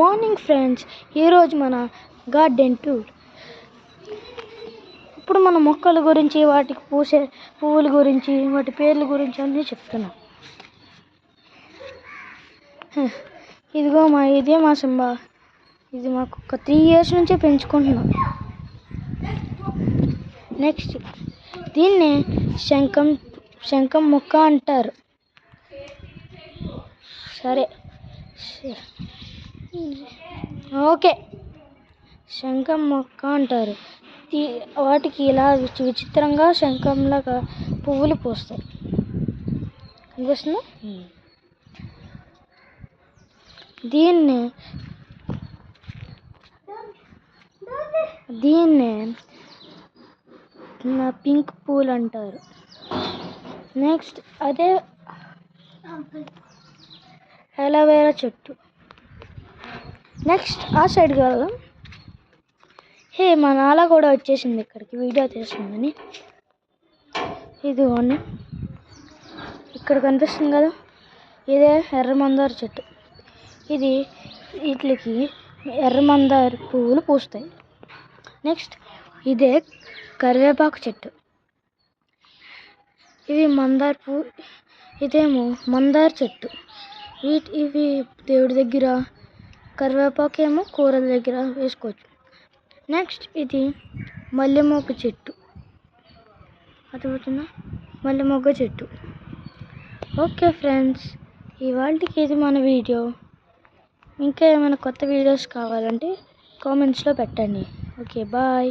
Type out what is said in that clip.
Morning friends, ఈరోజు మన garden tour. ఇప్పుడు మన మొక్కల గురించి, వాటికి పూసే పువ్వుల గురించి, వాటి పేర్ల గురించి అన్నీ చెప్తున్నాం. ఇదిగో ఇదే మా సింబా. ఇది మాకు ఒక 3 years నుంచే పెంచుకుంటున్నాం. నెక్స్ట్, దీన్నే శంఖం మొక్క అంటారు. సరే, ఓకే, శంఖం మొక్క అంటారు. వాటికి ఇలా విచిత్రంగా శంఖంలాగా పువ్వులు పూస్తాయి. కనిపిస్తుందా? దీన్నే పింక్ పూలు అంటారు. నెక్స్ట్, అదే అలోవెరా చెట్టు. నెక్స్ట్, ఆ సైడ్కి వెళ్దాం. మా నాన్న కూడా వచ్చేసింది ఇక్కడికి వీడియో తీస్తుందని. ఇదిగోండి, ఇక్కడ కనిపిస్తుంది కదా, ఇదే ఎర్ర మందార చెట్టు. వీటికి ఎర్ర మందార పువ్వులు పూస్తాయి. నెక్స్ట్, ఇదే కరివేపాకు చెట్టు. ఇది మందార పువ్వు, ఇదేమో మందార చెట్టు. ఇవి దేవుడి దగ్గర, కరివేపాకు ఏమో కూరల దగ్గర వేసుకోవచ్చు. నెక్స్ట్, ఇది మల్లె మొగ్గ చెట్టు. అర్థమవుతుందా? మల్లె మొగ్గ చెట్టు. ఓకే ఫ్రెండ్స్, ఇవాళకి ఇది మన వీడియో. ఇంకా ఏమైనా కొత్త వీడియోస్ కావాలంటే కామెంట్స్లో పెట్టండి. Okay, bye.